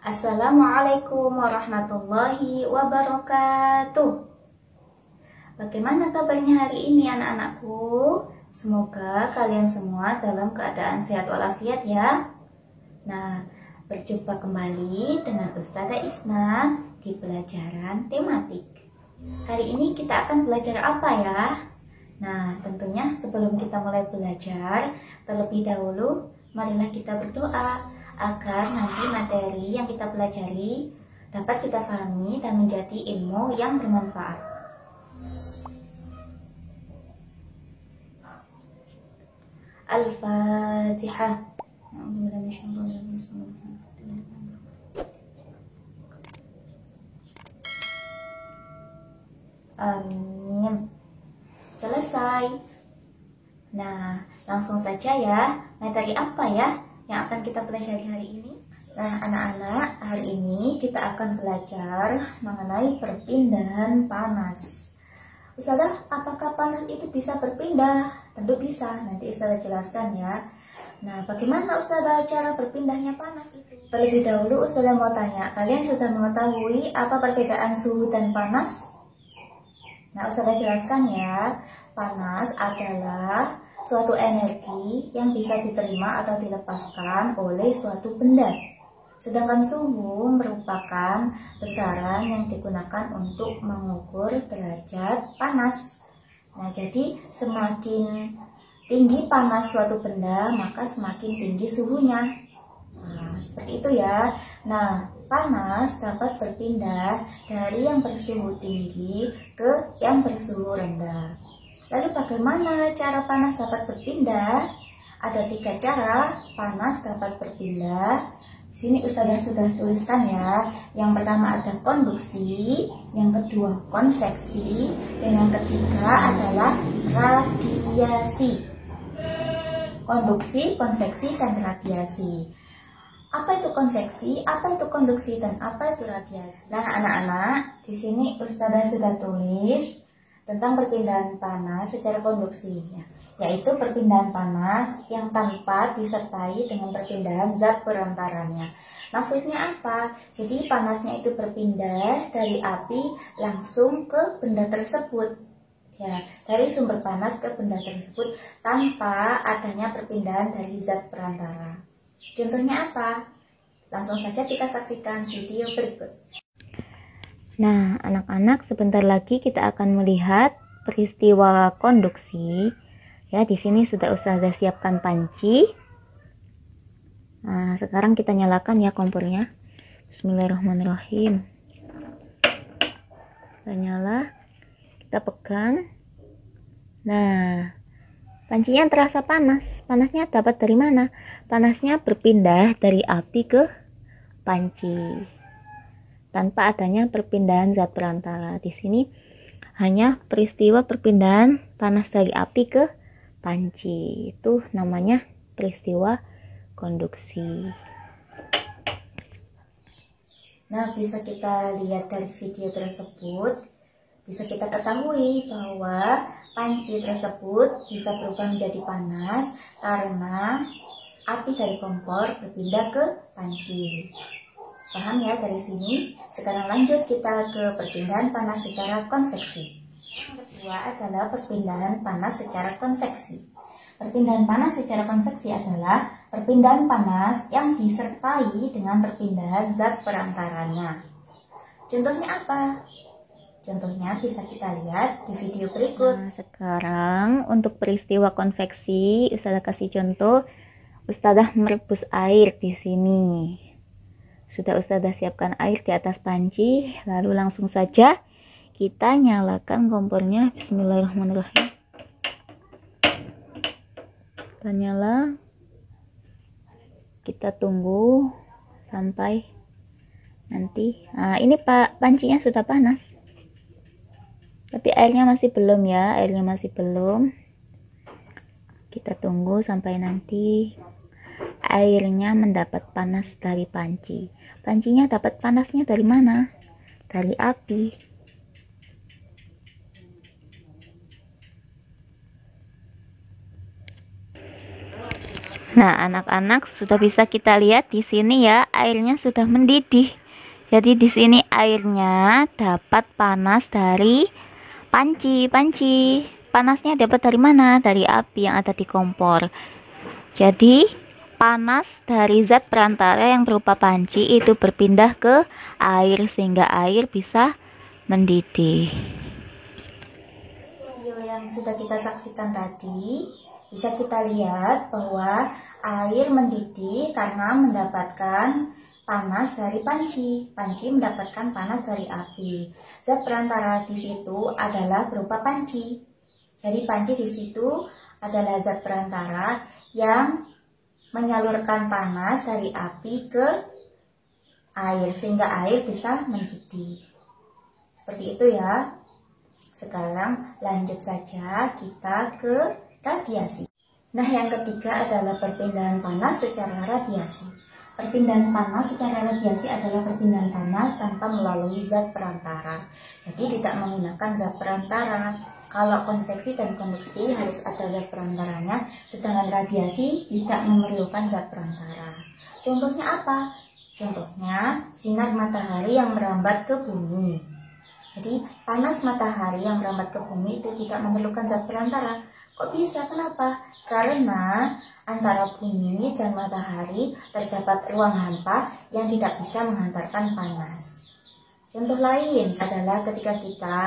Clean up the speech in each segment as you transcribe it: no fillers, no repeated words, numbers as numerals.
Assalamualaikum warahmatullahi wabarakatuh. Bagaimana kabarnya hari ini anak-anakku? Semoga kalian semua dalam keadaan sehat walafiat ya. Nah, berjumpa kembali dengan Ustazah Isna di pelajaran tematik. Hari ini kita akan belajar apa ya? Nah, tentunya sebelum kita mulai belajar, terlebih dahulu marilah kita berdoa agar nanti materi yang kita pelajari dapat kita pahami dan menjadi ilmu yang bermanfaat. Al-Fatihah. Amin. Selesai. Nah, langsung saja ya. Materi apa ya yang akan kita pelajari hari ini? Nah, anak-anak, hari ini kita akan belajar mengenai perpindahan panas. Ustazah, apakah panas itu bisa berpindah? Tentu bisa, nanti Ustazah jelaskan ya. Nah, bagaimana Ustazah cara berpindahnya panas itu? Terlebih dahulu Ustazah mau tanya, kalian sudah mengetahui apa perbedaan suhu dan panas? Nah, Ustazah jelaskan ya. Panas adalah suatu energi yang bisa diterima atau dilepaskan oleh suatu benda. Sedangkan suhu merupakan besaran yang digunakan untuk mengukur derajat panas. Nah, jadi semakin tinggi panas suatu benda, maka semakin tinggi suhunya. Nah, seperti itu ya. Nah, panas dapat berpindah dari yang bersuhu tinggi ke yang bersuhu rendah. Lalu bagaimana cara panas dapat berpindah? Ada 3 cara panas dapat berpindah. Sini Ustazah sudah tuliskan ya. Yang pertama ada konduksi, yang kedua konveksi, dan yang ketiga adalah radiasi. Konduksi, konveksi, dan radiasi. Apa itu konveksi, apa itu konduksi, dan apa itu radiasi? Nah, anak-anak, di sini Ustazah sudah tulis tentang perpindahan panas secara konduksi, yaitu perpindahan panas yang tanpa disertai dengan perpindahan zat perantaranya. Maksudnya apa? Jadi panasnya itu berpindah dari api langsung ke benda tersebut, ya, dari sumber panas ke benda tersebut tanpa adanya perpindahan dari zat perantara. Contohnya apa? Langsung saja kita saksikan video berikut. Nah, anak-anak, sebentar lagi kita akan melihat peristiwa konduksi. Ya, di sini sudah Ustazah siapkan panci. Nah, sekarang kita nyalakan ya kompornya. Bismillahirrahmanirrahim. Kita nyala, kita pegang. Nah, pancinya terasa panas. Panasnya dapat dari mana? Panasnya berpindah dari api ke panci tanpa adanya perpindahan zat perantara. Di sini hanya peristiwa perpindahan panas dari api ke panci. Itu namanya peristiwa konduksi. Nah, bisa kita lihat dari video tersebut, bisa kita ketahui bahwa panci tersebut bisa berubah menjadi panas karena api dari kompor berpindah ke panci. Paham ya dari sini? Sekarang lanjut kita ke perpindahan panas secara konveksi. Yang kedua adalah perpindahan panas secara konveksi. Perpindahan panas secara konveksi adalah perpindahan panas yang disertai dengan perpindahan zat perantaranya. Contohnya apa? Contohnya bisa kita lihat di video berikut. Nah, sekarang untuk peristiwa konveksi, Ustazah kasih contoh. Ustazah merebus air di sini. Sudah Ustazah siapkan air di atas panci, lalu langsung saja kita nyalakan kompornya. Bismillahirrahmanirrahim. Kita nyala, kita tunggu sampai nanti. Nah, ini Pak, pancinya sudah panas, tapi airnya masih belum ya, airnya masih belum. Kita tunggu sampai nanti airnya mendapat panas dari panci. Pancinya dapat panasnya dari mana? Dari api. Nah, anak-anak sudah bisa kita lihat di sini ya, airnya sudah mendidih. Jadi di sini airnya dapat panas dari panci. Panasnya dapat dari mana? Dari api yang ada di kompor. Jadi panas dari zat perantara yang berupa panci itu berpindah ke air sehingga air bisa mendidih. Video yang sudah kita saksikan tadi, bisa kita lihat bahwa air mendidih karena mendapatkan panas dari panci. Panci mendapatkan panas dari api. Zat perantara di situ adalah berupa panci. Jadi panci di situ adalah zat perantara yang menyalurkan panas dari api ke air sehingga air bisa mendidih. Seperti itu ya. Sekarang lanjut saja kita ke radiasi. Nah, yang ketiga adalah perpindahan panas secara radiasi. Perpindahan panas secara radiasi adalah perpindahan panas tanpa melalui zat perantara. Jadi tidak menggunakan zat perantara. Kalau konveksi dan konduksi harus ada zat perantaranya, sedangkan radiasi tidak memerlukan zat perantara. Contohnya apa? Contohnya sinar matahari yang merambat ke bumi. Jadi panas matahari yang merambat ke bumi itu tidak memerlukan zat perantara. Kok bisa? Kenapa? Karena antara bumi dan matahari terdapat ruang hampa yang tidak bisa menghantarkan panas. Contoh lain adalah ketika kita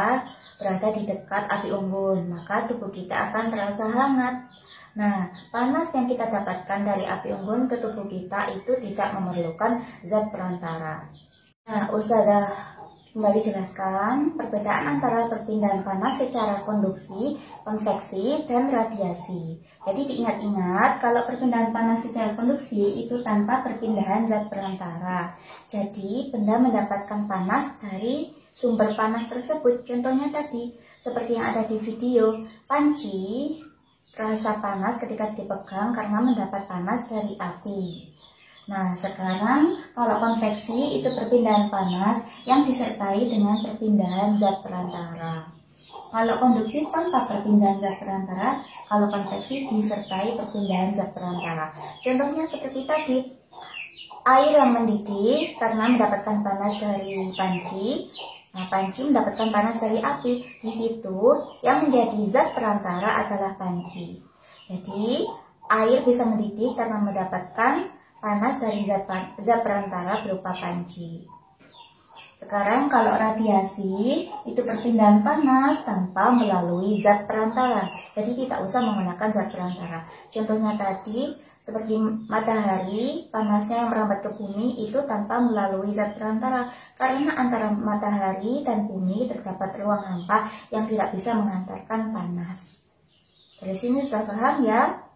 berada di dekat api unggun, maka tubuh kita akan terasa hangat. Nah, panas yang kita dapatkan dari api unggun ke tubuh kita itu tidak memerlukan zat perantara. Nah, Ustazah kembali jelaskan perbedaan antara perpindahan panas secara konduksi, konveksi, dan radiasi. Jadi diingat-ingat kalau perpindahan panas secara konduksi itu tanpa perpindahan zat perantara. Jadi benda mendapatkan panas dari sumber panas tersebut. Contohnya tadi, seperti yang ada di video, panci terasa panas ketika dipegang karena mendapat panas dari api. Nah, sekarang kalau konveksi itu perpindahan panas yang disertai dengan perpindahan zat perantara. Kalau konduksi tanpa perpindahan zat perantara, kalau konveksi disertai perpindahan zat perantara. Contohnya seperti tadi, air yang mendidih karena mendapatkan panas dari panci. Nah, panci mendapatkan panas dari api. Di situ yang menjadi zat perantara adalah panci. Jadi, air bisa mendidih karena mendapatkan panas dari zat perantara berupa panci. Sekarang kalau radiasi itu perpindahan panas tanpa melalui zat perantara. Jadi tidak usah menggunakan zat perantara. Contohnya tadi seperti matahari, panasnya yang merambat ke bumi itu tanpa melalui zat perantara. Karena antara matahari dan bumi terdapat ruang hampa yang tidak bisa menghantarkan panas. Dari sini sudah paham ya?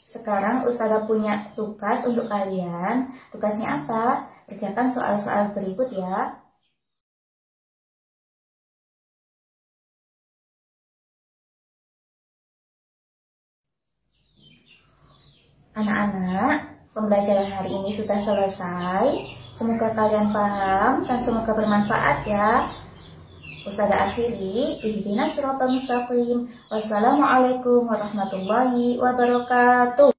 Sekarang Ustazah punya tugas untuk kalian. Tugasnya apa? Kerjakan soal-soal berikut ya. Anak-anak, pembelajaran hari ini sudah selesai. Semoga kalian paham dan semoga bermanfaat ya. Ustazah akhiri, ihdinas siratal mustaqim. Wassalamualaikum warahmatullahi wabarakatuh.